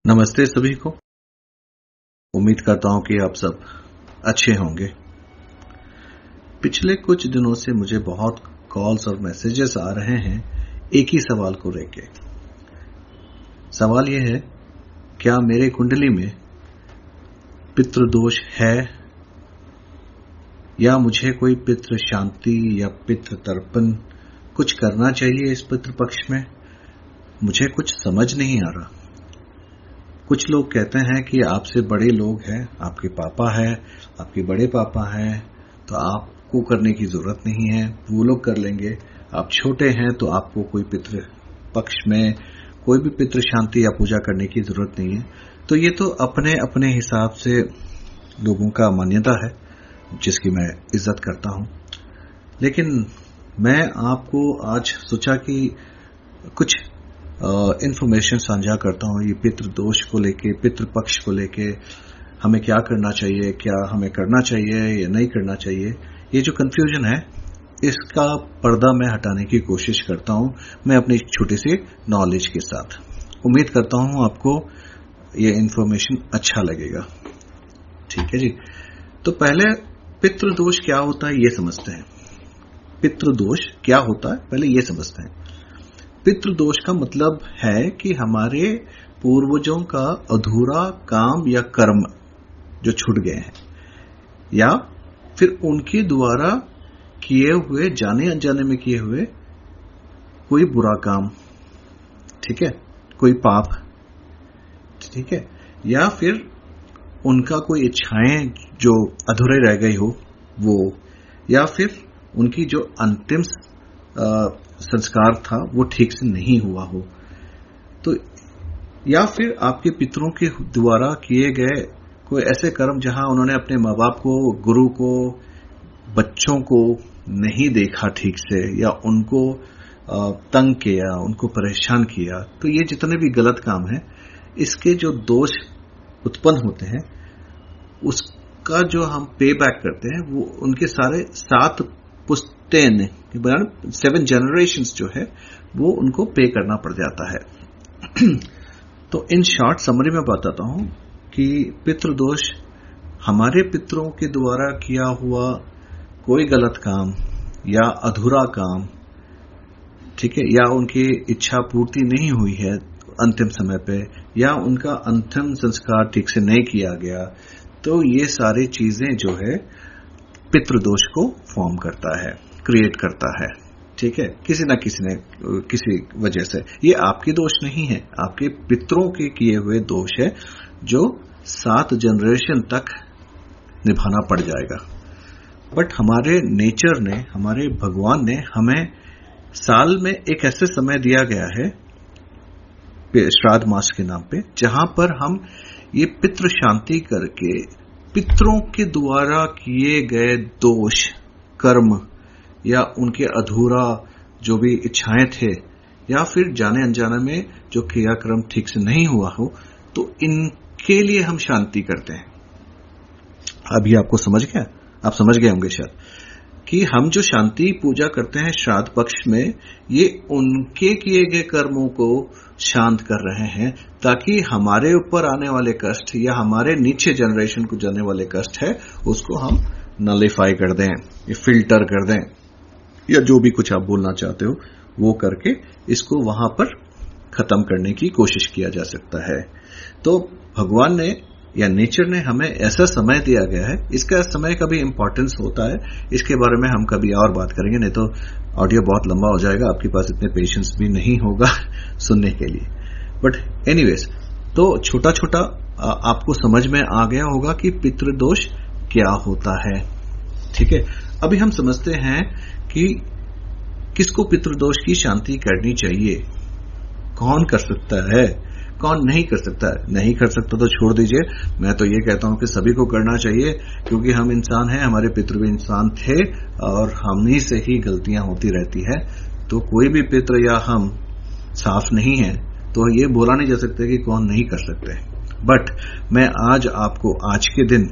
नमस्ते सभी को। उम्मीद करता हूं कि आप सब अच्छे होंगे। पिछले कुछ दिनों से मुझे बहुत कॉल्स और मैसेजेस आ रहे हैं एक ही सवाल को लेके। सवाल यह है, क्या मेरे कुंडली में पितृदोष है या मुझे कोई पितृ शांति या पितृ तर्पण कुछ करना चाहिए इस पितृपक्ष में? मुझे कुछ समझ नहीं आ रहा। कुछ लोग कहते हैं कि आपसे बड़े लोग हैं, आपके पापा है, आपके बड़े पापा हैं, तो आपको करने की जरूरत नहीं है, वो लोग कर लेंगे। आप छोटे हैं तो आपको कोई पितृ पक्ष में कोई भी पितृ शांति या पूजा करने की जरूरत नहीं है। तो ये तो अपने अपने हिसाब से लोगों का मान्यता है, जिसकी मैं इज्जत करता हूं। लेकिन मैं आपको आज सोचा कि कुछ इंफॉर्मेशन साझा करता हूं ये पितृदोष को लेके, पितृपक्ष को लेके हमें क्या करना चाहिए, क्या हमें करना चाहिए या नहीं करना चाहिए। ये जो कंफ्यूजन है इसका पर्दा मैं हटाने की कोशिश करता हूं, मैं अपनी छोटी सी नॉलेज के साथ। उम्मीद करता हूं आपको ये इंफॉर्मेशन अच्छा लगेगा। ठीक है जी। तो पहले पितृदोष क्या होता है ये समझते हैं। पितृदोष क्या होता है पहले ये समझते हैं। पितृदोष का मतलब है कि हमारे पूर्वजों का अधूरा काम या कर्म जो छूट गए हैं, या फिर उनके द्वारा किए हुए, जाने अनजाने में किए हुए कोई बुरा काम, ठीक है, कोई पाप, ठीक है, या फिर उनका कोई इच्छाएं जो अधूरे रह गई हो वो, या फिर उनकी जो अंतिम संस्कार था वो ठीक से नहीं हुआ हो, तो या फिर आपके पितरों के द्वारा किए गए कोई ऐसे कर्म जहां उन्होंने अपने माँ बाप को, गुरु को, बच्चों को नहीं देखा ठीक से, या उनको तंग किया, उनको परेशान किया। तो ये जितने भी गलत काम है, इसके जो दोष उत्पन्न होते हैं उसका जो हम पे बैक करते हैं वो उनके सारे 7 पुश्तें, 7 जनरेशंस जो है वो उनको पे करना पड़ जाता है। तो इन शॉर्ट समरी में बताता हूं कि पितृदोष हमारे पितरों के द्वारा किया हुआ कोई गलत काम या अधूरा काम, ठीक है, या उनकी इच्छा पूर्ति नहीं हुई है अंतिम समय पे, या उनका अंतिम संस्कार ठीक से नहीं किया गया, तो ये सारी चीजें जो है पितृदोष को फॉर्म करता है, क्रिएट करता है। ठीक है, किसी ना किसी ने किसी वजह से। ये आपके दोष नहीं है, आपके पितरों के किए हुए दोष है जो 7 जनरेशन तक निभाना पड़ जाएगा। बट हमारे नेचर ने, हमारे भगवान ने हमें साल में एक ऐसे समय दिया गया है श्राद्ध मास के नाम पे, जहां पर हम ये पितृ शांति करके पितरों के द्वारा किए गए दोष, कर्म, या उनके अधूरा जो भी इच्छाएं थे, या फिर जाने अनजाने में जो क्रियाक्रम ठीक से नहीं हुआ हो, तो इनके लिए हम शांति करते हैं। अभी आपको समझ गया? आप समझ गए होंगे शायद कि हम जो शांति पूजा करते हैं श्राद्ध पक्ष में, ये उनके किए गए कर्मों को शांत कर रहे हैं, ताकि हमारे ऊपर आने वाले कष्ट या हमारे नीचे जनरेशन को जाने वाले कष्ट है उसको हम नलिफाई कर दें, ये फिल्टर कर दें, या जो भी कुछ आप बोलना चाहते हो वो करके इसको वहां पर खत्म करने की कोशिश किया जा सकता है। तो भगवान ने या नेचर ने हमें ऐसा समय दिया गया है। इसका समय का भी इंपॉर्टेंस होता है, इसके बारे में हम कभी और बात करेंगे, नहीं तो ऑडियो बहुत लंबा हो जाएगा, आपके पास इतने पेशेंस भी नहीं होगा सुनने के लिए। बट एनीवेज, तो छोटा छोटा आपको समझ में आ गया होगा कि पितृदोष क्या होता है। ठीक है, अभी हम समझते हैं कि किसको पितृदोष की शांति करनी चाहिए, कौन कर सकता है, कौन नहीं कर सकता है। नहीं कर सकता तो छोड़ दीजिए, मैं तो ये कहता हूं कि सभी को करना चाहिए, क्योंकि हम इंसान हैं, हमारे पितृ भी इंसान थे और हम ही से ही गलतियां होती रहती है। तो कोई भी पितृ या हम साफ नहीं है तो ये बोला नहीं जा सकता कि कौन नहीं कर सकते। बट मैं आज आपको, आज के दिन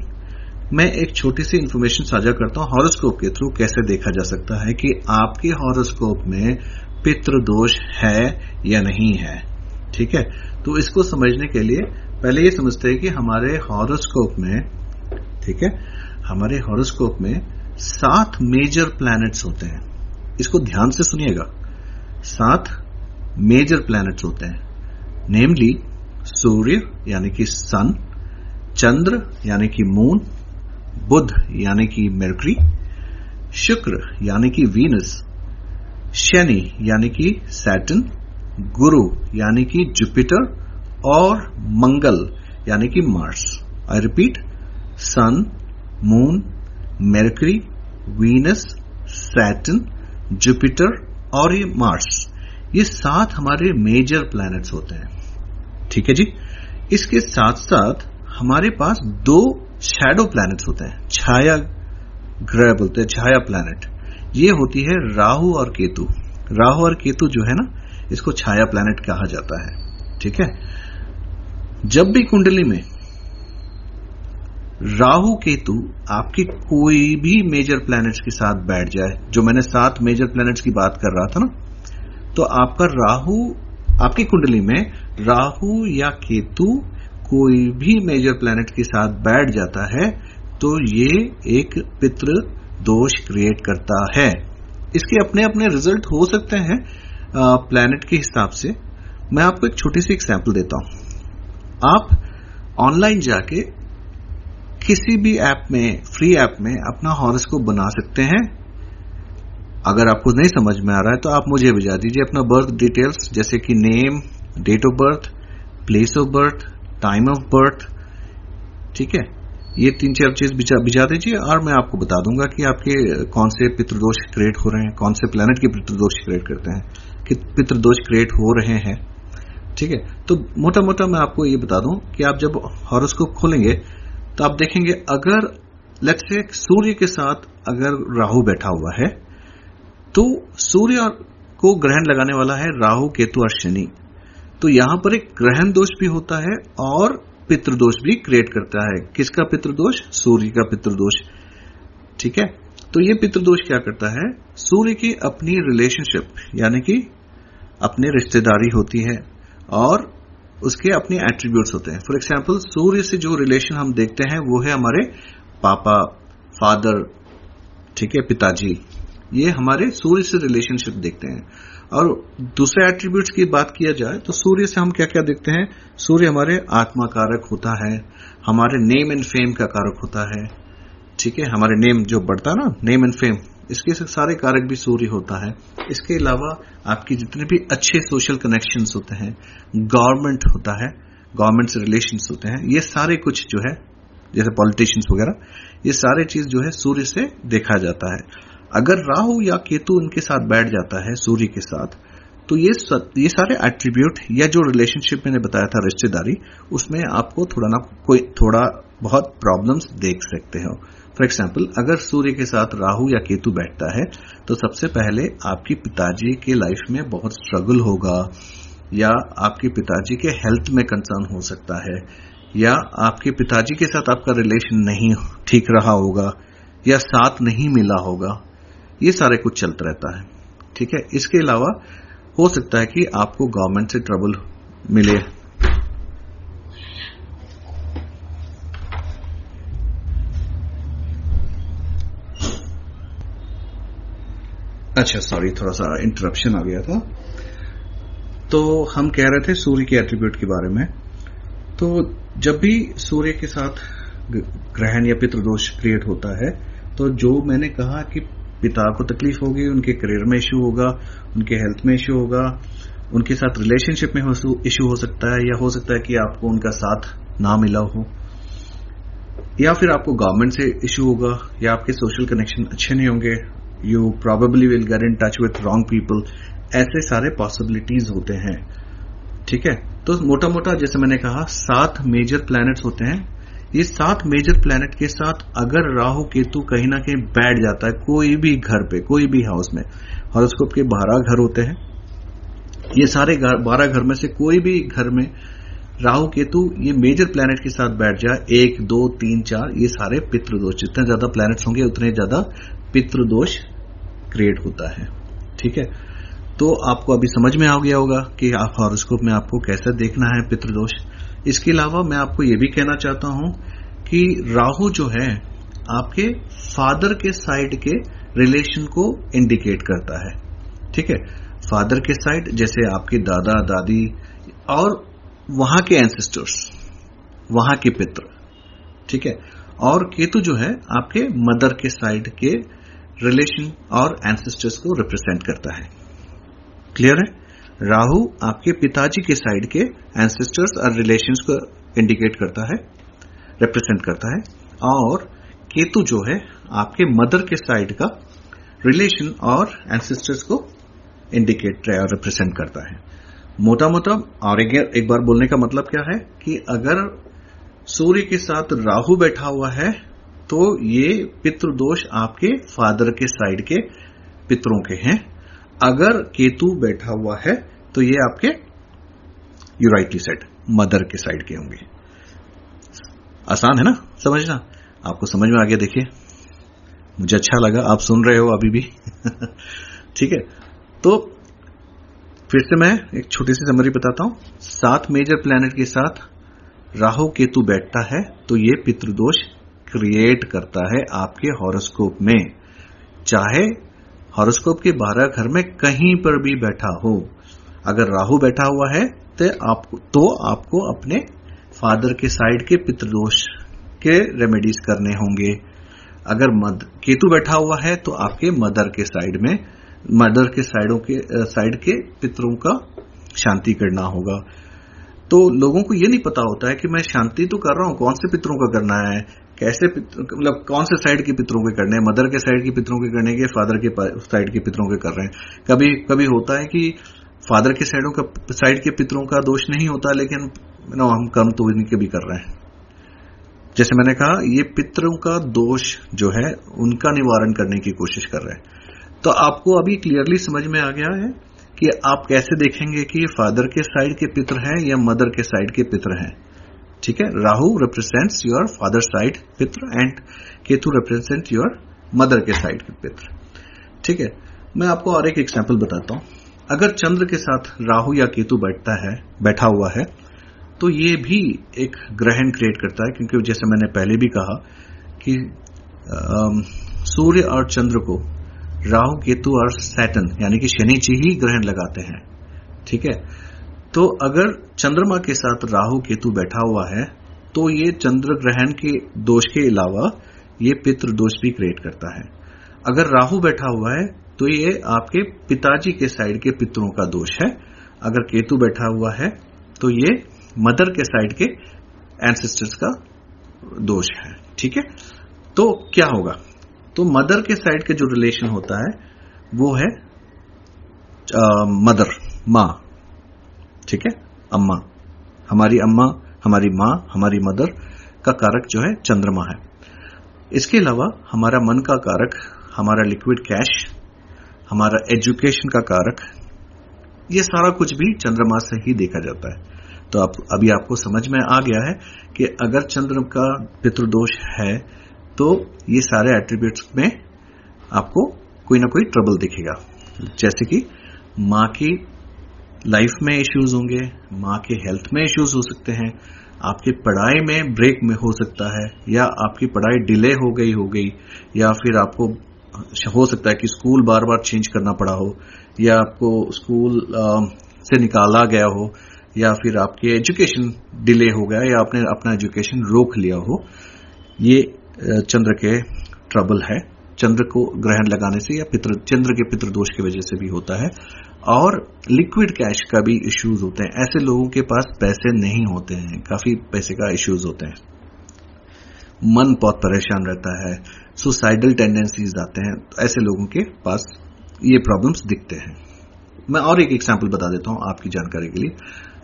मैं एक छोटी सी इंफॉर्मेशन साझा करता हूं हॉरोस्कोप के थ्रू, कैसे देखा जा सकता है कि आपके हॉरोस्कोप में पितृदोष है या नहीं है। ठीक है, तो इसको समझने के लिए पहले ये समझते हैं कि हमारे हॉरोस्कोप में, ठीक है, हमारे हॉरोस्कोप में 7 मेजर प्लैनेट्स होते हैं। इसको ध्यान से सुनिएगा, 7 मेजर प्लैनेट्स होते हैं, नेमली सूर्य यानी कि सन, चंद्र यानी कि मून, बुध यानी कि मरकरी, शुक्र यानी कि वीनस, शनि यानी कि सैटर्न, गुरु यानी कि जुपिटर और मंगल यानी कि Mars. I repeat, sun, moon, Mercury, Venus, Saturn, Jupiter और ये मार्स, ये 7 हमारे मेजर प्लैनेट्स होते हैं। ठीक है जी। इसके साथ साथ हमारे पास 2 शैडो प्लैनेट्स होते हैं, छाया ग्रह बोलते हैं, छाया प्लैनेट। ये होती है राहु और केतु। राहु और केतु जो है ना, इसको छाया प्लैनेट कहा जाता है। ठीक है, जब भी कुंडली में राहु केतु आपकी कोई भी मेजर प्लैनेट्स के साथ बैठ जाए, जो मैंने 7 मेजर प्लैनेट्स की बात कर रहा था ना, तो आपका राहु, आपकी कुंडली में राहु या केतु कोई भी मेजर प्लैनेट के साथ बैठ जाता है तो ये एक पितृ दोष क्रिएट करता है। इसके अपने अपने रिजल्ट हो सकते हैं प्लैनेट के हिसाब से। मैं आपको एक छोटी सी एग्जांपल देता हूं। आप ऑनलाइन जाके किसी भी ऐप में, फ्री ऐप में अपना हॉरोस्कोप बना सकते हैं। अगर आपको नहीं समझ में आ रहा है तो आप मुझे भेजा दीजिए अपना बर्थ डिटेल्स, जैसे कि name, date of birth, place of birth, time of birth. ठीक है, ये 3-4 चीज भिजा दीजिए और मैं आपको बता दूंगा कि आपके कौन से पितृदोष क्रिएट हो रहे हैं, कौन से प्लैनेट के पितृदोष क्रिएट करते हैं, कि पितृदोष क्रिएट हो रहे हैं। ठीक है, तो मोटा मोटा मैं आपको ये बता दूं कि आप जब हॉरोस्कोप खोलेंगे तो आप देखेंगे, अगर लेट्स से सूर्य के साथ अगर राहु बैठा हुआ है तो सूर्य को ग्रहण लगाने वाला है राहु, केतु और शनि। तो यहां पर एक ग्रहण दोष भी होता है और पितृदोष भी क्रिएट करता है। किसका पितृदोष? सूर्य का पितृदोष। ठीक है, तो ये पितृदोष क्या करता है, सूर्य की अपनी रिलेशनशिप यानी कि अपने रिश्तेदारी होती है और उसके अपने एट्रीब्यूट्स होते हैं। फॉर एग्जाम्पल, सूर्य से जो रिलेशन हम देखते हैं वो है हमारे पापा, फादर, ठीक है, पिताजी। ये हमारे सूर्य से रिलेशनशिप देखते हैं। और दूसरे एट्रीब्यूट्स की बात किया जाए तो सूर्य से हम क्या क्या देखते हैं, सूर्य हमारे आत्मा कारक होता है, हमारे नेम एंड फेम का कारक होता है। ठीक है, हमारे नेम जो बढ़ता है ना, नेम एंड फेम, इसके सारे कारक भी सूर्य होता है। इसके अलावा आपकी जितने भी अच्छे सोशल कनेक्शंस होते हैं, गवर्नमेंट होता है, गवर्नमेंट से रिलेशंस होते हैं, ये सारे कुछ जो है, जैसे पॉलिटिशियंस वगैरह, ये सारे चीज जो है सूर्य से देखा जाता है। अगर राहु या केतु उनके साथ बैठ जाता है सूर्य के साथ, तो ये सारे एट्रीब्यूट या जो रिलेशनशिप मैंने बताया था, रिश्तेदारी, उसमें आपको थोड़ा बहुत प्रॉब्लम्स देख सकते हो। फॉर एग्जाम्पल, अगर सूर्य के साथ राहु या केतु बैठता है तो सबसे पहले आपकी पिताजी के लाइफ में बहुत स्ट्रगल होगा, या आपके पिताजी के हेल्थ में कंसर्न हो सकता है, या आपके पिताजी के साथ आपका रिलेशन नहीं ठीक रहा होगा, या साथ नहीं मिला होगा। ये सारे कुछ चलता रहता है। ठीक है, इसके अलावा हो सकता है कि आपको गवर्नमेंट से ट्रबल मिले। अच्छा, सॉरी, थोड़ा सा इंटरप्शन आ गया था। तो हम कह रहे थे सूर्य के एट्रीब्यूट के बारे में। तो जब भी सूर्य के साथ ग्रहण या पितृदोष क्रिएट होता है, तो जो मैंने कहा कि पिता को तकलीफ होगी, उनके करियर में इश्यू होगा, उनके हेल्थ में इश्यू होगा, उनके साथ रिलेशनशिप में इश्यू हो सकता है, या हो सकता है कि आपको उनका साथ ना मिला हो, या फिर आपको गवर्नमेंट से इश्यू होगा, या आपके सोशल कनेक्शन अच्छे नहीं होंगे, you probably will get in touch with wrong people. ऐसे सारे पॉसिबिलिटीज होते हैं। ठीक है, तो मोटा मोटा जैसे मैंने कहा 7 मेजर प्लैनेट्स होते हैं। ये 7 मेजर प्लैनेट के साथ अगर राहु केतु कहीं ना कहीं बैठ जाता है कोई भी घर पे, कोई भी हाउस में, हॉरोस्कोप के 12 घर होते हैं, ये सारे 12 घर में से कोई भी घर में राहु केतु ये मेजर प्लैनेट के साथ बैठ जाए, 1, 2, 3, 4, ये सारे पितृदोष, जितने ज्यादा प्लैनेट्स होंगे उतने ज्यादा पितृदोष क्रिएट होता है। ठीक है, तो आपको अभी समझ में आ गया होगा कि आप हॉरोस्कोप में आपको कैसे देखना है पितृदोष। इसके अलावा मैं आपको ये भी कहना चाहता हूं कि राहु जो है आपके फादर के साइड के रिलेशन को इंडिकेट करता है। ठीक है, फादर के साइड जैसे आपके दादा दादी और वहां के एंसेस्टर्स, वहां के पितृ। ठीक है, और केतु जो है आपके मदर के साइड के रिलेशन और एंसेस्टर्स को रिप्रेजेंट करता है। क्लियर है? राहु आपके पिताजी के साइड के एंसेस्टर्स और रिलेशंस को इंडिकेट करता है, रिप्रेजेंट करता है, और केतु जो है आपके मदर के साइड का रिलेशन और एंसेस्टर्स को इंडिकेट और रिप्रेजेंट करता है। मोटा मोटा और एक बार बोलने का मतलब क्या है कि अगर सूर्य के साथ राहु बैठा हुआ है तो ये पितृदोष आपके फादर के साइड के पितरों के हैं। अगर केतु बैठा हुआ है तो ये आपके यू राइटली सेड मदर के साइड के होंगे। आसान है ना समझना? आपको समझ में आ गया? देखिए, मुझे अच्छा लगा, आप सुन रहे हो अभी भी। ठीक है, तो फिर से मैं एक छोटी सी समरी बताता हूं। 7 मेजर प्लैनेट के साथ राहु केतु बैठता है तो ये पितृदोष क्रिएट करता है आपके हॉरोस्कोप में। चाहे हॉरोस्कोप के 12 घर में कहीं पर भी बैठा हो, अगर राहु बैठा हुआ है तो आपको अपने फादर के साइड के पितृदोष के रेमेडीज करने होंगे। अगर केतु बैठा हुआ है तो आपके मदर के साइड के पितरों का शांति करना होगा। तो लोगों को ये नहीं पता होता है कि मैं शांति तो कर रहा हूं, कौन से पितरों का करना है, कैसे मतलब कौन से साइड के पितरों के करने हैं, मदर के साइड के पितरों के करने के, फादर के साइड के पितरों के कर रहे हैं। कभी कभी होता है कि फादर के साइड के पितरों का दोष नहीं होता, लेकिन हम कर्म तो इनके भी कर रहे हैं। जैसे मैंने कहा, ये पितरों का दोष जो है उनका निवारण करने की कोशिश कर रहे हैं। तो आपको अभी क्लियरली समझ में आ गया है कि आप कैसे देखेंगे कि ये फादर के साइड के पितर हैं या मदर के साइड के पितर हैं। ठीक है, Rahu represents your father side पितर and Ketu represent your mother के साइड के पितर। ठीक है, मैं आपको और एक एग्जांपल बताता हूं। अगर चंद्र के साथ राहु या केतु बैठा हुआ है तो ये भी एक ग्रहण क्रिएट करता है, क्योंकि जैसे मैंने पहले भी कहा कि सूर्य और चंद्र को राहु केतु और सैटर्न यानी कि शनि जी ही ग्रहण लगाते हैं। ठीक है, तो अगर चंद्रमा के साथ राहु केतु बैठा हुआ है तो ये चंद्र ग्रहण के दोष के अलावा ये पितृ दोष भी क्रिएट करता है। अगर राहु बैठा हुआ है तो ये आपके पिताजी के साइड के पितरों का दोष है। अगर केतु बैठा हुआ है तो ये मदर के साइड के एंसेस्टर्स का दोष है। ठीक है, तो क्या होगा? तो मदर के साइड के जो रिलेशन होता है वो है मदर, मां। ठीक है, अम्मा, हमारी मां, हमारी मदर का कारक जो है चंद्रमा है। इसके अलावा हमारा मन का कारक, हमारा लिक्विड कैश, हमारा एजुकेशन का कारक, ये सारा कुछ भी चंद्रमा से ही देखा जाता है। तो अभी आपको समझ में आ गया है कि अगर चंद्र का पितृदोष है तो ये सारे एट्रीब्यूट्स में आपको कोई ना कोई ट्रबल दिखेगा। जैसे कि मां की लाइफ में इश्यूज होंगे, मां के हेल्थ में इश्यूज हो सकते हैं, आपकी पढ़ाई में ब्रेक में हो सकता है, या आपकी पढ़ाई डिले हो गई, या फिर आपको हो सकता है कि स्कूल बार बार चेंज करना पड़ा हो, या आपको स्कूल से निकाला गया हो, या फिर आपके एजुकेशन डिले हो गया, या आपने अपना एजुकेशन रोक लिया हो। ये चंद्र के ट्रबल है। चंद्र को ग्रहण लगाने से या चंद्र के पितृदोष की वजह से भी होता है। और लिक्विड कैश का भी इश्यूज होते हैं। ऐसे लोगों के पास पैसे नहीं होते हैं, काफी पैसे का इश्यूज होते हैं, मन बहुत परेशान रहता है, सुसाइडल टेंडेंसीज आते हैं। ऐसे लोगों के पास ये प्रॉब्लम्स दिखते हैं। मैं और एक एग्जांपल बता देता हूं आपकी जानकारी के लिए।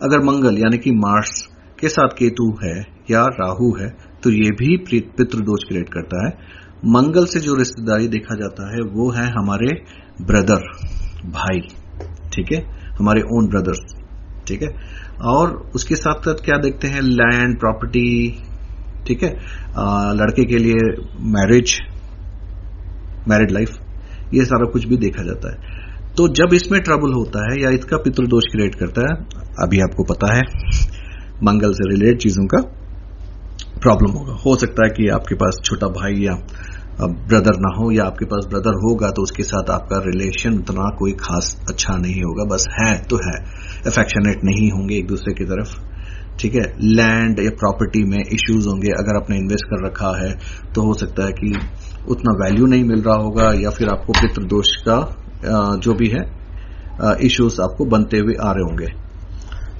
अगर मंगल यानी कि मार्स के साथ केतु है या राहु है तो ये भी पितृदोष क्रिएट करता है। मंगल से जो रिश्तेदारी देखा जाता है वो है हमारे ब्रदर, भाई। ठीक है, हमारे ओन ब्रदर्स। ठीक है, और उसके साथ साथ क्या देखते हैं? Land, property. ठीक है, लड़के के लिए मैरिड लाइफ, ये सारा कुछ भी देखा जाता है। तो जब इसमें ट्रबल होता है या इसका पितृदोष क्रिएट करता है, अभी आपको पता है मंगल से रिलेटेड चीजों का प्रॉब्लम होगा। हो सकता है कि आपके पास छोटा भाई या ब्रदर ना हो, या आपके पास ब्रदर होगा तो उसके साथ आपका रिलेशन उतना कोई खास अच्छा नहीं होगा, बस है तो है, अफेक्शनेट नहीं होंगे एक दूसरे की तरफ। ठीक है, लैंड या प्रॉपर्टी में इश्यूज होंगे। अगर आपने इन्वेस्ट कर रखा है तो हो सकता है कि उतना वैल्यू नहीं मिल रहा होगा, या फिर आपको पितृदोष का जो भी है इश्यूज आपको बनते हुए आ रहे होंगे।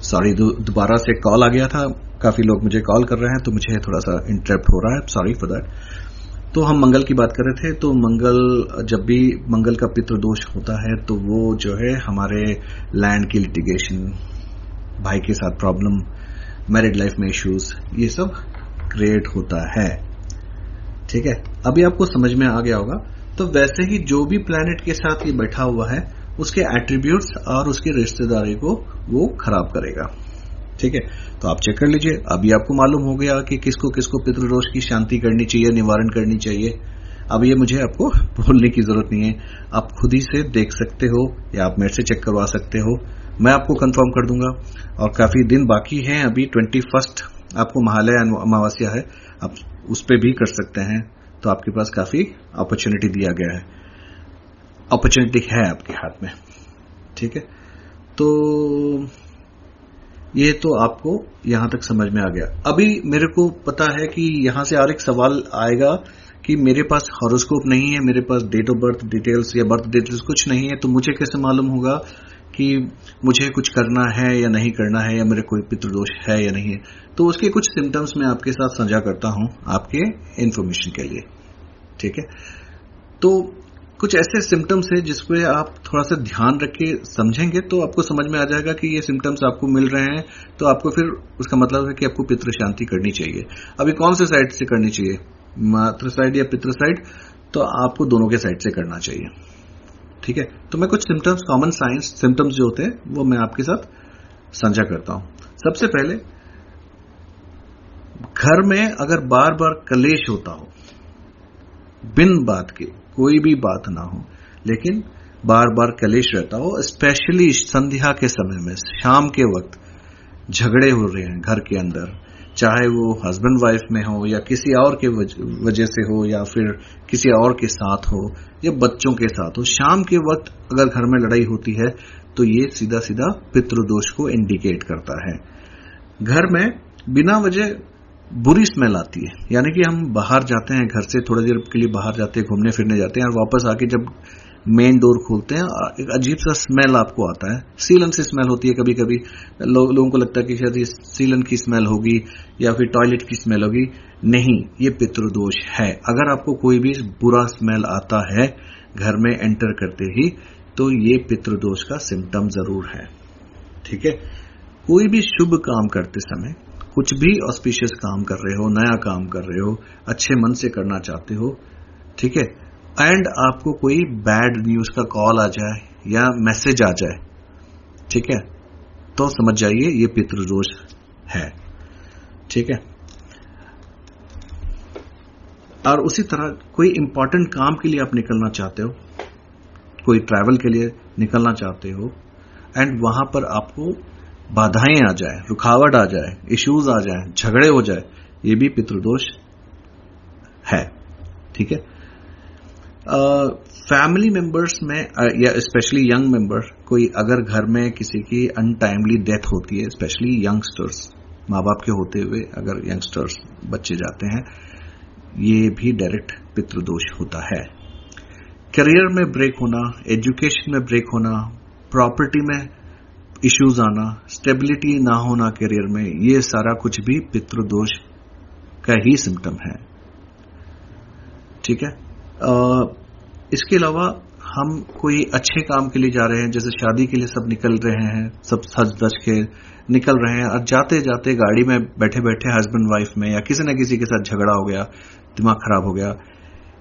सॉरी, दोबारा से कॉल आ गया था, काफी लोग मुझे कॉल कर रहे हैं तो मुझे थोड़ा सा इंटरप्ट हो रहा है, सॉरी फॉर दैट। तो हम मंगल की बात कर रहे थे। तो मंगल, जब भी मंगल का पितृदोष होता है तो वो जो है हमारे लैंड की लिटिगेशन, भाई के साथ प्रॉब्लम, मैरिड लाइफ में इश्यूज, ये सब क्रिएट होता है। ठीक है, अभी आपको समझ में आ गया होगा। तो वैसे ही जो भी प्लैनेट के साथ ये बैठा हुआ है उसके एट्रीब्यूट्स और उसकी रिश्तेदारी को वो खराब करेगा। ठीक है, तो आप चेक कर लीजिए। अभी आपको मालूम हो गया कि किसको किसको पितृदोष की शांति करनी चाहिए, निवारण करनी चाहिए। अब ये मुझे आपको बोलने की जरूरत नहीं है, आप खुद ही से देख सकते हो या आप मेरे से चेक करवा सकते हो, मैं आपको कंफर्म कर दूंगा। और काफी दिन बाकी हैं, अभी 21 आपको महालय अमावस्या है, आप उस पर भी कर सकते हैं। तो आपके पास काफी अपॉर्चुनिटी दिया गया है, अपॉर्चुनिटी है आपके हाथ में। ठीक है, तो ये तो आपको यहां तक समझ में आ गया। अभी मेरे को पता है कि यहां से और एक सवाल आएगा कि मेरे पास हॉरोस्कोप नहीं है, मेरे पास डेट ऑफ बर्थ डिटेल्स या बर्थ डिटेल्स कुछ नहीं है, तो मुझे कैसे मालूम होगा कि मुझे कुछ करना है या नहीं करना है, या मेरे कोई पितृदोष है या नहीं है। तो उसके कुछ सिम्टम्स मैं आपके साथ साझा करता हूं आपके इन्फॉर्मेशन के लिए। ठीक है, तो कुछ ऐसे सिम्टम्स है जिस पे आप थोड़ा सा ध्यान रख के समझेंगे तो आपको समझ में आ जाएगा कि ये सिम्टम्स आपको मिल रहे हैं, तो आपको फिर उसका मतलब है कि आपको पितृ शांति करनी चाहिए। अभी कौन से साइड से करनी चाहिए, मातृ साइड या पितृ साइड? तो आपको दोनों के साइड से करना चाहिए। ठीक है, तो मैं कुछ सिम्टम्स, कॉमन साइंस सिम्टम्स जो होते हैं वो मैं आपके साथ साझा करता हूं। सबसे पहले, घर में अगर बार बार कलेश होता हो, बिन बात के, कोई भी बात ना हो लेकिन बार बार कलेश रहता हो, स्पेशली संध्या के समय में, शाम के वक्त झगड़े हो रहे हैं घर के अंदर, चाहे वो हस्बैंड वाइफ में हो या किसी और के वजह से हो या फिर किसी और के साथ हो या बच्चों के साथ हो, शाम के वक्त अगर घर में लड़ाई होती है तो ये सीधा सीधा पितृदोष को इंडिकेट करता है। घर में बिना वजह बुरी स्मेल आती है, यानी कि हम बाहर जाते हैं, घर से थोड़ी देर के लिए बाहर जाते हैं, घूमने फिरने जाते हैं, और वापस आके जब मेन डोर खोलते हैं एक अजीब सा स्मेल आपको आता है। सीलन से स्मेल होती है, कभी कभी लोगों को लगता है कि शायद ये सीलन की स्मेल होगी या फिर टॉयलेट की स्मेल होगी। नहीं, ये पितृदोष है। अगर आपको कोई भी बुरा स्मेल आता है घर में एंटर करते ही, तो ये पितृदोष का सिम्टम जरूर है। ठीक है, कोई भी शुभ काम करते समय, कुछ भी ऑस्पिशियस काम कर रहे हो, नया काम कर रहे हो, अच्छे मन से करना चाहते हो, ठीक है, एंड आपको कोई बैड न्यूज का कॉल आ जाए या मैसेज आ जाए, ठीक है, तो समझ जाइए ये पितृदोष है। ठीक है, और उसी तरह कोई इंपॉर्टेंट काम के लिए आप निकलना चाहते हो, कोई ट्रैवल के लिए निकलना चाहते हो, एंड वहां पर आपको बाधाएं आ जाए, रुकावट आ जाए, इश्यूज आ जाए, झगड़े हो जाए, ये भी पितृदोष है। ठीक है, फैमिली मेंबर्स में या स्पेशली यंग मेंबर, कोई अगर घर में किसी की अनटाइमली डेथ होती है, स्पेशली यंगस्टर्स, माँ बाप के होते हुए अगर यंगस्टर्स बच्चे जाते हैं, ये भी डायरेक्ट पितृदोष होता है। करियर में ब्रेक होना, एजुकेशन में ब्रेक होना, प्रॉपर्टी में इश्यूज आना, स्टेबिलिटी ना होना करियर में, ये सारा कुछ भी पितृदोष का ही सिम्टम है। ठीक है, इसके अलावा हम कोई अच्छे काम के लिए जा रहे हैं, जैसे शादी के लिए सब निकल रहे हैं, सब सज धज के निकल रहे हैं, और जाते जाते गाड़ी में बैठे बैठे हस्बैंड वाइफ में या किसी न किसी के साथ झगड़ा हो गया, दिमाग खराब हो गया,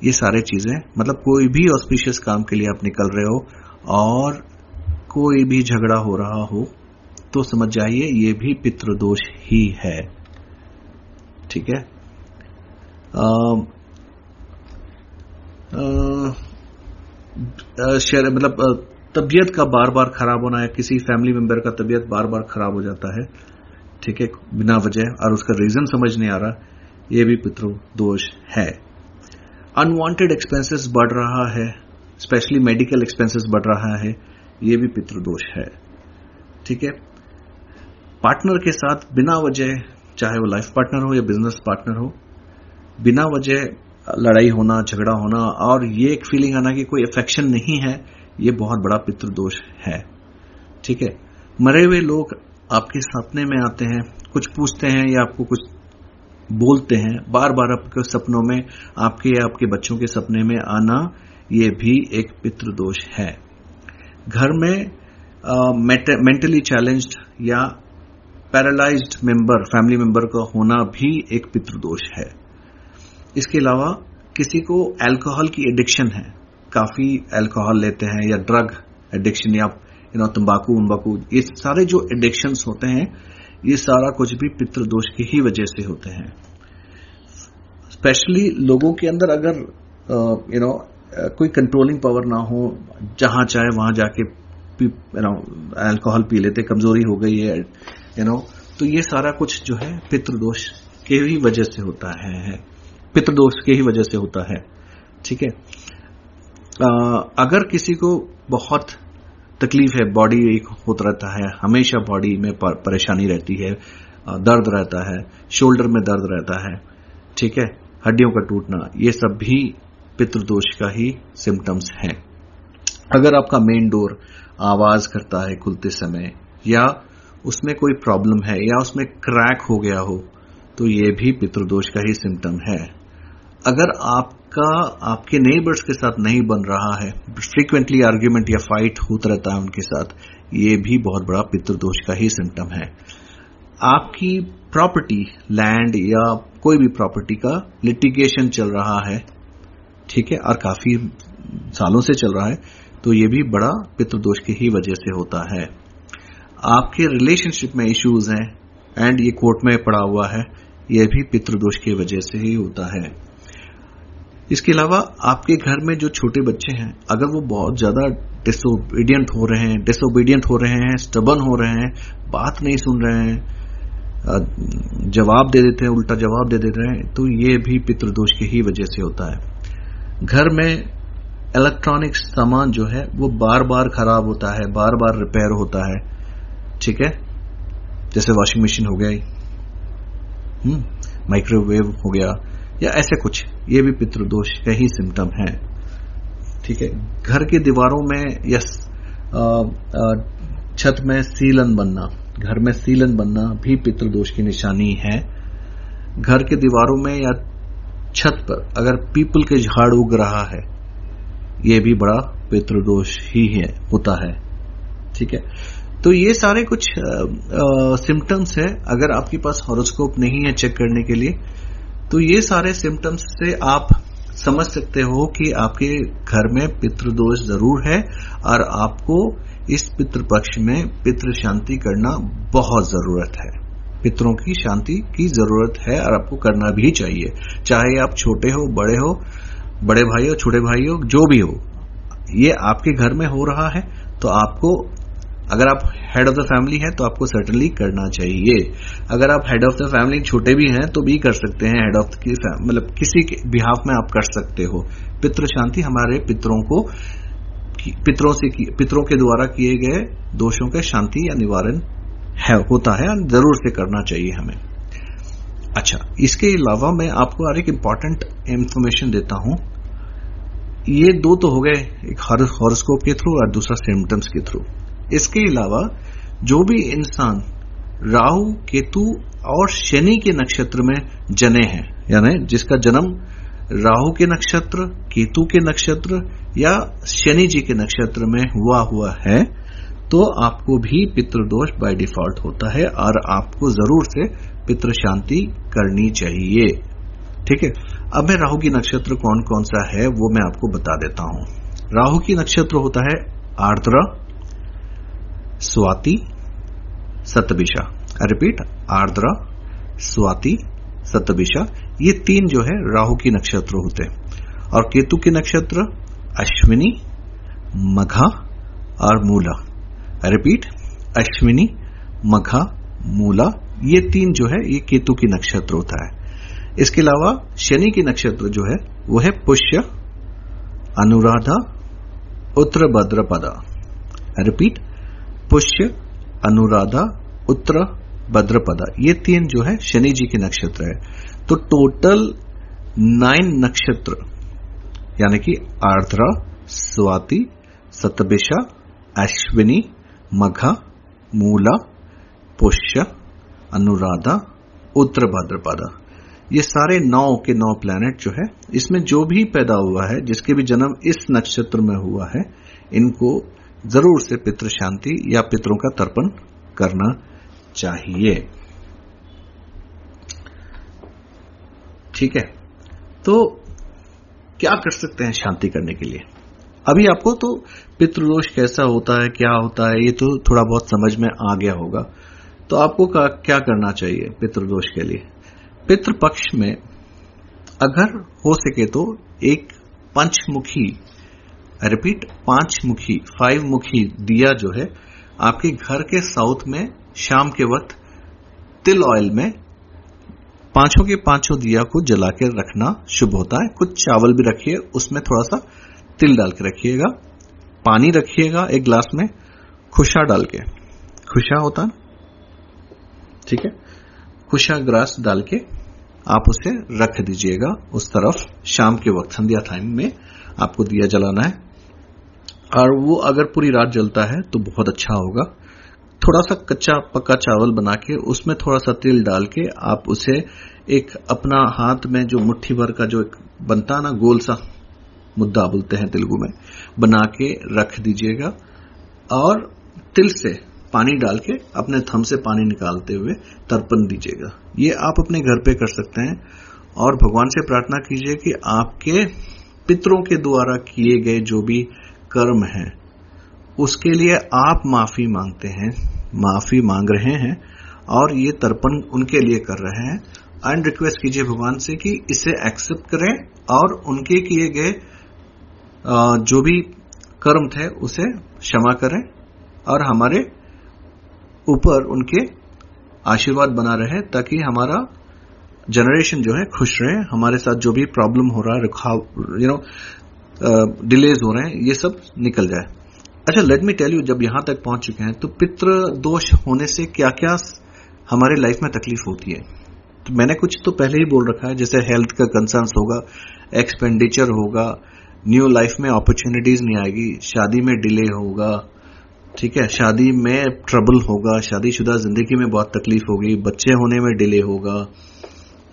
ये सारे चीजें, मतलब कोई भी ऑस्पिशियस काम के लिए आप निकल रहे हो और कोई भी झगड़ा हो रहा हो, तो समझ जाइए ये भी पितृदोष ही है। ठीक है, मतलब तबीयत का बार बार खराब होना है, किसी फैमिली मेंबर का तबीयत बार बार खराब हो जाता है, ठीक है, बिना वजह, और उसका रीजन समझ नहीं आ रहा, यह भी पितृदोष है। अनवांटेड एक्सपेंसेस बढ़ रहा है, स्पेशली मेडिकल एक्सपेंसेस बढ़ रहा है, यह भी पितृदोष है, ठीक है। पार्टनर के साथ बिना वजह, चाहे वो लाइफ पार्टनर हो या बिजनेस पार्टनर हो, बिना वजह लड़ाई होना, झगड़ा होना, और ये एक फीलिंग आना कि कोई अफेक्शन नहीं है, ये बहुत बड़ा पितृदोष है, ठीक है। मरे हुए लोग आपके सपने में आते हैं, कुछ पूछते हैं या आपको कुछ बोलते हैं, बार बार आपके सपनों में, आपके या आपके बच्चों के सपने में आना, ये भी एक पितृदोष है। घर में मेंटली चैलेंज्ड या पैरालाइज्ड मेंबर, फैमिली मेंबर का होना भी एक पितृदोष है। इसके अलावा किसी को अल्कोहल की एडिक्शन है, काफी अल्कोहल लेते हैं, या ड्रग एडिक्शन, या तंबाकू, ये सारे जो एडिक्शंस होते हैं, ये सारा कुछ भी पितृदोष की ही वजह से होते हैं। स्पेशली लोगों के अंदर अगर कोई कंट्रोलिंग पावर ना हो, जहां चाहे वहां जाके अल्कोहल पी लेते, कमजोरी हो गई है, तो ये सारा कुछ जो है पितृदोष के ही वजह से होता है, पितृदोष के ही वजह से होता है, ठीक है। अगर किसी को बहुत तकलीफ है, बॉडी एक होता रहता है, हमेशा बॉडी में परेशानी रहती है, दर्द रहता है, शोल्डर में दर्द रहता है, ठीक है, हड्डियों का टूटना, ये सब भी पितृदोष का ही सिम्टम्स हैं। अगर आपका मेन डोर आवाज करता है खुलते समय, या उसमें कोई प्रॉब्लम है, या उसमें क्रैक हो गया हो, तो ये भी पितृदोष का ही सिम्टम है। अगर आपके नेबर्स के साथ नहीं बन रहा है, फ्रीक्वेंटली आर्ग्यूमेंट या फाइट होता रहता है उनके साथ, ये भी बहुत बड़ा पितृदोष का ही सिम्टम है। आपकी प्रॉपर्टी, लैंड या कोई भी प्रॉपर्टी का लिटिगेशन चल रहा है, ठीक है, और काफी सालों से चल रहा है, तो ये भी बड़ा पितृदोष की ही वजह से होता है। आपके रिलेशनशिप में इश्यूज हैं एंड ये कोर्ट में पड़ा हुआ है, ये भी पितृदोष की वजह से ही होता है। इसके अलावा आपके घर में जो छोटे बच्चे हैं, अगर वो बहुत ज्यादा डिसोबीडियंट हो रहे हैं, स्टबर्न हो रहे हैं, बात नहीं सुन रहे हैं, जवाब दे देते हैं, उल्टा जवाब दे देते हैं, तो ये भी पितृदोष की ही वजह से होता है। घर में इलेक्ट्रॉनिक सामान जो है वो बार बार खराब होता है, बार बार रिपेयर होता है, ठीक है, जैसे वॉशिंग मशीन हो गई, माइक्रोवेव हो गया, या ऐसे कुछ, ये भी पितृदोष का ही सिम्टम है, ठीक है। घर की दीवारों में या छत में सीलन बनना, घर में सीलन बनना भी पितृदोष की निशानी है। घर के दीवारों में या छत पर अगर पीपल के झाड़ उग रहा है, यह भी बड़ा पितृदोष ही है, होता है, ठीक है। तो ये सारे कुछ सिम्टम्स है। अगर आपके पास हॉरोस्कोप नहीं है चेक करने के लिए, तो ये सारे सिम्टम्स से आप समझ सकते हो कि आपके घर में पितृदोष जरूर है, और आपको इस पितृपक्ष में पितृ शांति करना बहुत जरूरत है। पितरों की शांति की जरूरत है और आपको करना भी चाहिए, चाहे आप छोटे हो, बड़े भाई हो, छोटे भाई हो, जो भी हो, ये आपके घर में हो रहा है, तो आपको, अगर आप हेड ऑफ द फैमिली हैं तो आपको सर्टेनली करना चाहिए। अगर आप हेड ऑफ द फैमिली छोटे भी हैं तो भी कर सकते हैं, हेड ऑफ की मतलब किसी के बिहाफ में आप कर सकते हो। पितृ शांति हमारे पितरों को, पितरों के द्वारा किए गए दोषों का शांति या निवारण होता है, जरूर से करना चाहिए हमें। अच्छा, इसके अलावा मैं आपको और एक इंपॉर्टेंट इंफॉर्मेशन देता हूं। ये दो तो हो गए, एक हॉरोस्कोप के थ्रू और दूसरा सिम्टम्स के थ्रू। इसके अलावा जो भी इंसान राहु, केतु और शनि के नक्षत्र में जने हैं, यानी जिसका जन्म राहु के नक्षत्र, केतु के नक्षत्र या शनि जी के नक्षत्र में हुआ है, तो आपको भी पितृदोष बाय डिफॉल्ट होता है और आपको जरूर से पितृ शांति करनी चाहिए, ठीक है। अब मैं राहु की नक्षत्र कौन कौन सा है वो मैं आपको बता देता हूं। राहु की नक्षत्र होता है आर्द्रा, स्वाति, शतभिषा। रिपीट, आर्द्रा, स्वाति, शतभिषा, ये तीन जो है राहु की नक्षत्र होते हैं। और केतु के नक्षत्र अश्विनी, मघा और मूला। रिपीट, अश्विनी, मघा, मूला, ये 3 जो है ये केतु की नक्षत्र होता है। इसके अलावा शनि की नक्षत्र जो है वो है पुष्य, अनुराधा, उत्तर भद्रपदा। रिपीट, पुष्य, अनुराधा, उत्तर भद्रपदा, ये 3 जो है शनि जी के नक्षत्र है। तो टोटल 9 नक्षत्र यानी कि आर्द्रा, स्वाति, शतभिषा, अश्विनी, मघा, मूला, पुष्य, अनुराधा, उत्तर भाद्रपदा, ये सारे 9 के 9 प्लैनेट जो है, इसमें जो भी पैदा हुआ है, जिसके भी जन्म इस नक्षत्र में हुआ है, इनको जरूर से पितृ शांति या पितरों का तर्पण करना चाहिए। ठीक है, तो क्या कर सकते हैं शांति करने के लिए? अभी आपको तो पितृदोष कैसा होता है, क्या होता है, ये तो थोड़ा बहुत समझ में आ गया होगा। तो आपको क्या करना चाहिए पितृदोष के लिए? पितृपक्ष में अगर हो सके तो एक पंचमुखी, रिपीट, 5 मुखी दिया जो है आपके घर के साउथ में शाम के वक्त तिल ऑयल में 5 के 5 दिया को जला के रखना शुभ होता है। कुछ चावल भी रखिए, उसमें थोड़ा सा तिल डाल के रखिएगा, पानी रखिएगा एक गिलास में, खुशा डाल के, खुशा होता है, ठीक है, खुशा ग्रास डाल के आप उसे रख दीजिएगा उस तरफ। शाम के वक्त संध्या टाइम में आपको दिया जलाना है, और वो अगर पूरी रात जलता है तो बहुत अच्छा होगा। थोड़ा सा कच्चा पक्का चावल बना के उसमें थोड़ा सा तिल डाल के आप उसे एक अपना हाथ में जो मुट्ठी भर का जो एक बनता ना गोल सा मुद्दा बोलते हैं तेलुगु में, बना के रख दीजिएगा, और तिल से पानी डाल के अपने थंब से पानी निकालते हुए तर्पण दीजिएगा। ये आप अपने घर पे कर सकते हैं, और भगवान से प्रार्थना कीजिए कि आपके पितरों के द्वारा किए गए जो भी कर्म है उसके लिए आप माफी मांगते हैं, माफी मांग रहे हैं, और ये तर्पण उनके लिए कर रहे हैं। एंड रिक्वेस्ट कीजिए भगवान से कि इसे एक्सेप्ट करें और उनके किए गए जो भी कर्म थे उसे क्षमा करें, और हमारे ऊपर उनके आशीर्वाद बना रहे, ताकि हमारा जनरेशन जो है खुश रहे, हमारे साथ जो भी प्रॉब्लम हो रहा है, डिलेज हो रहे हैं, ये सब निकल जाए। अच्छा, लेट मी टेल यू, जब यहां तक पहुंच चुके हैं तो पितृ दोष होने से क्या क्या हमारे लाइफ में तकलीफ होती है। तो मैंने कुछ तो पहले ही बोल रखा है, जैसे हेल्थ का कंसर्न्स होगा, एक्सपेंडिचर होगा, न्यू लाइफ में अपॉर्चुनिटीज नहीं आएगी, शादी में डिले होगा, ठीक है, शादी में ट्रबल होगा, शादीशुदा जिंदगी में बहुत तकलीफ होगी, बच्चे होने में डिले होगा,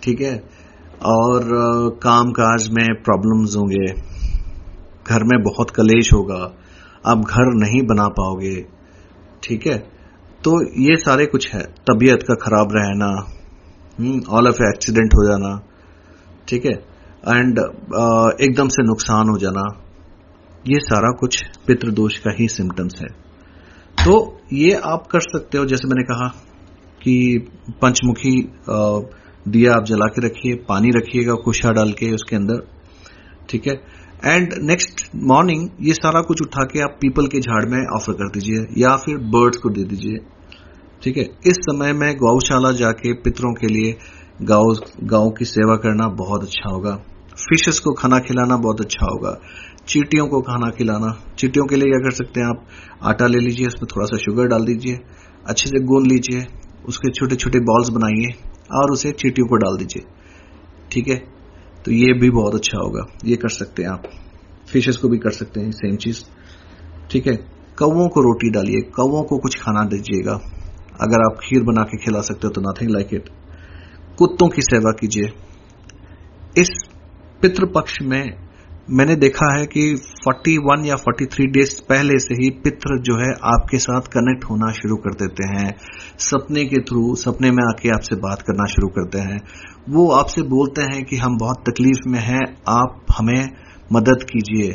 ठीक है, और काम काज में प्रॉब्लम्स होंगे, घर में बहुत कलेश होगा, आप घर नहीं बना पाओगे, ठीक है। तो ये सारे कुछ है, तबीयत का खराब रहना, ऑल ऑफ एक्सीडेंट हो जाना, ठीक है, एंड एकदम से नुकसान हो जाना, ये सारा कुछ पितृदोष का ही सिम्टम्स है। तो ये आप कर सकते हो, जैसे मैंने कहा कि पंचमुखी दिया आप जला के रखिए, पानी रखिएगा कुशा डाल के उसके अंदर, ठीक है, एंड नेक्स्ट मॉर्निंग ये सारा कुछ उठा के आप पीपल के झाड़ में ऑफर कर दीजिए या फिर बर्ड्स को दे दीजिए, ठीक है। इस समय में गौशाला जाके पितरों के लिए गांव की सेवा करना बहुत अच्छा होगा, फिशेस को खाना खिलाना बहुत अच्छा होगा, चींटियों को खाना खिलाना। चींटियों के लिए क्या कर सकते हैं आप, आटा ले लीजिए, उसमें थोड़ा सा शुगर डाल दीजिए, अच्छे से गूंद लीजिए, उसके छोटे छोटे बॉल्स बनाइए और उसे चींटियों को डाल दीजिए, ठीक है। तो ये भी बहुत अच्छा होगा, ये कर सकते हैं आप। फिशेस को भी कर सकते हैं सेम चीज, ठीक है। कौवों को रोटी डालिए, कौवों को कुछ खाना दीजिएगा, अगर आप खीर बना के खिला सकते हो तो नथिंग लाइक इट। कुत्तों की सेवा कीजिए। इस पितृपक्ष में मैंने देखा है कि 41 या 43 डेज पहले से ही पितृ जो है आपके साथ कनेक्ट होना शुरू कर देते हैं, सपने के थ्रू, सपने में आके आपसे बात करना शुरू करते हैं। वो आपसे बोलते हैं कि हम बहुत तकलीफ में हैं, आप हमें मदद कीजिए।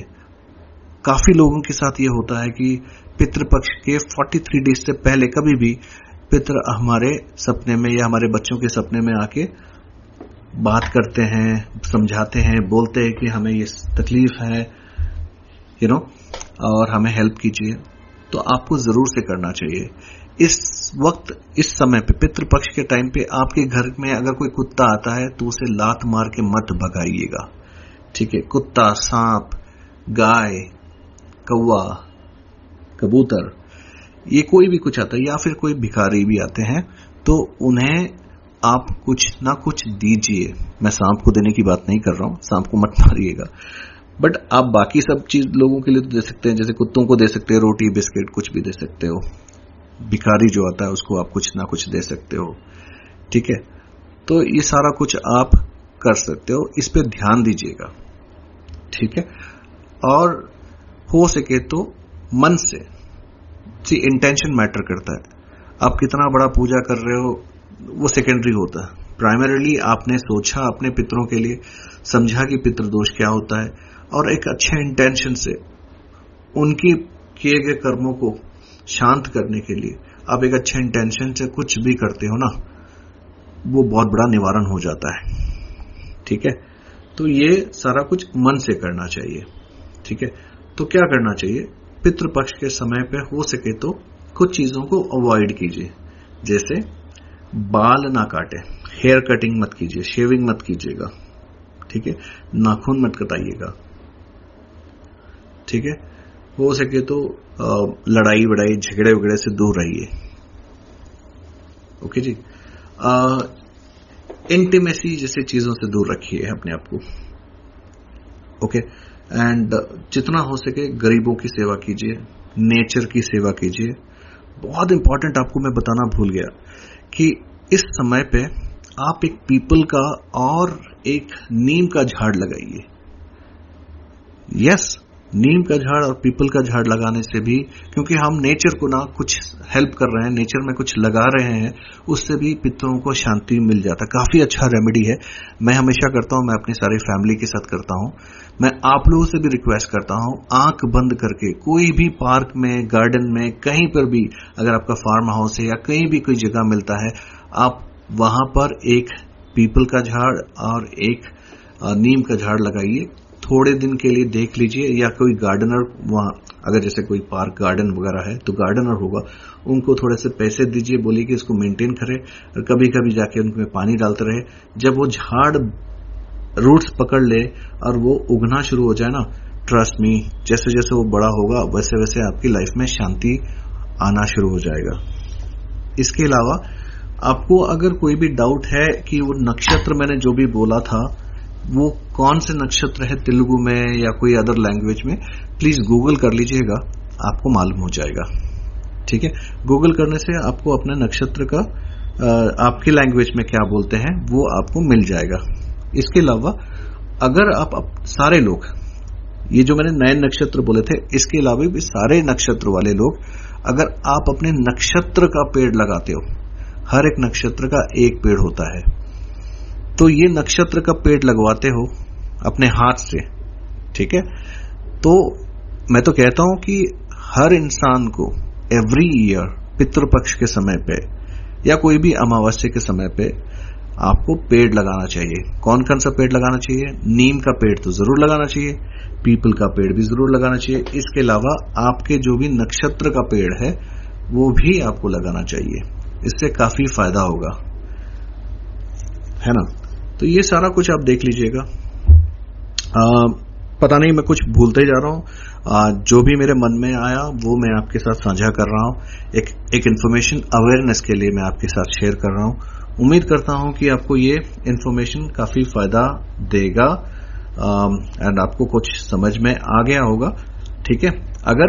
काफी लोगों के साथ ये होता है कि पितृपक्ष के 43 डेज से पहले कभी भी पितृ हमारे सपने में या हमारे बच्चों के सपने में आके बात करते हैं, समझाते हैं, बोलते हैं कि हमें ये तकलीफ है, और हमें हेल्प कीजिए। तो आपको जरूर से करना चाहिए। इस वक्त, इस समय पे, पितृपक्ष के टाइम पे आपके घर में अगर कोई कुत्ता आता है तो उसे लात मार के मत भगाइएगा, ठीक है। कुत्ता, सांप, गाय, कौवा, कबूतर, ये कोई भी कुछ आता है, या फिर कोई भिखारी भी आते हैं, तो उन्हें आप कुछ ना कुछ दीजिए। मैं सांप को देने की बात नहीं कर रहा हूं, सांप को मत मारिएगा, बट आप बाकी सब चीज लोगों के लिए तो दे सकते हैं। जैसे कुत्तों को दे सकते हैं रोटी, बिस्किट, कुछ भी दे सकते हो। भिखारी जो आता है उसको आप कुछ ना कुछ दे सकते हो, ठीक है। तो ये सारा कुछ आप कर सकते हो, इस पे ध्यान दीजिएगा, ठीक है। और हो सके तो मन से, इंटेंशन मैटर करता है। आप कितना बड़ा पूजा कर रहे हो वो सेकेंडरी होता है। प्राइमरीली आपने सोचा अपने पितरों के लिए, समझा कि पितृदोष क्या होता है, और एक अच्छे इंटेंशन से उनकी किए गए कर्मों को शांत करने के लिए आप एक अच्छे इंटेंशन से कुछ भी करते हो ना, वो बहुत बड़ा निवारण हो जाता है, ठीक है। तो ये सारा कुछ मन से करना चाहिए, ठीक है। तो क्या करना चाहिए, पितृपक्ष के समय पे हो सके तो कुछ चीजों को अवॉइड कीजिए। जैसे बाल ना काटे, हेयर कटिंग मत कीजिए, शेविंग मत कीजिएगा, ठीक है। नाखून मत कटाइएगा, ठीक है। हो सके तो लड़ाई वड़ाई, झगड़े वगड़े से दूर रहिए, ओके जी। इंटीमेसी जैसे चीजों से दूर रखिए अपने आप को, ओके। एंड जितना हो सके गरीबों की सेवा कीजिए, नेचर की सेवा कीजिए। बहुत इंपॉर्टेंट आपको मैं बताना भूल गया कि इस समय पे आप एक पीपल का और एक नीम का झाड़ लगाइए। यस, नीम का झाड़ और पीपल का झाड़ लगाने से भी, क्योंकि हम नेचर को ना कुछ हेल्प कर रहे हैं, नेचर में कुछ लगा रहे हैं, उससे भी पितरों को शांति मिल जाता है। काफी अच्छा रेमेडी है, मैं हमेशा करता हूं, मैं अपनी सारी फैमिली के साथ करता हूं। मैं आप लोगों से भी रिक्वेस्ट करता हूं, आंख बंद करके कोई भी पार्क में, गार्डन में, कहीं पर भी, अगर आपका फार्म हाउस है या कहीं भी कोई जगह मिलता है, आप वहां पर एक पीपल का झाड़ और एक नीम का झाड़ लगाइए। थोड़े दिन के लिए देख लीजिए, या कोई गार्डनर वहां, अगर जैसे कोई पार्क गार्डन वगैरह है तो गार्डनर होगा, उनको थोड़े से पैसे दीजिए, बोलिए कि इसको मेंटेन करे, और कभी कभी जाके उनमें पानी डालते रहे। जब वो झाड़ रूट्स पकड़ ले और वो उगना शुरू हो जाए ना, ट्रस्ट मी, जैसे जैसे वो बड़ा होगा वैसे वैसे आपकी लाइफ में शांति आना शुरू हो जाएगा। इसके अलावा आपको अगर कोई भी डाउट है कि वो नक्षत्र मैंने जो भी बोला था वो कौन से नक्षत्र है तेलुगु में या कोई अदर लैंग्वेज में, प्लीज गूगल कर लीजिएगा, आपको मालूम हो जाएगा, ठीक है। गूगल करने से आपको अपने नक्षत्र का आपकी लैंग्वेज में क्या बोलते हैं वो आपको मिल जाएगा। इसके अलावा अगर आप सारे लोग, ये जो मैंने 9 नक्षत्र बोले थे, इसके अलावा भी सारे नक्षत्र वाले लोग, अगर आप अपने नक्षत्र का पेड़ लगाते हो, हर एक नक्षत्र का एक पेड़ होता है, तो ये नक्षत्र का पेड़ लगवाते हो अपने हाथ से, ठीक है। तो मैं तो कहता हूं कि हर इंसान को एवरी ईयर पितृपक्ष के समय पे या कोई भी अमावस्या के समय पे आपको पेड़ लगाना चाहिए। कौन कौन सा पेड़ लगाना चाहिए? नीम का पेड़ तो जरूर लगाना चाहिए, पीपल का पेड़ भी जरूर लगाना चाहिए। इसके अलावा आपके जो भी नक्षत्र का पेड़ है वो भी आपको लगाना चाहिए, इससे काफी फायदा होगा, है ना। तो ये सारा कुछ आप देख लीजिएगा। पता नहीं मैं कुछ भूलते जा रहा हूं, जो भी मेरे मन में आया वो मैं आपके साथ साझा कर रहा हूं। एक इन्फॉर्मेशन अवेयरनेस के लिए मैं आपके साथ शेयर कर रहा हूं। उम्मीद करता हूं कि आपको ये इन्फॉर्मेशन काफी फायदा देगा एंड आपको कुछ समझ में आ गया होगा, ठीक है। अगर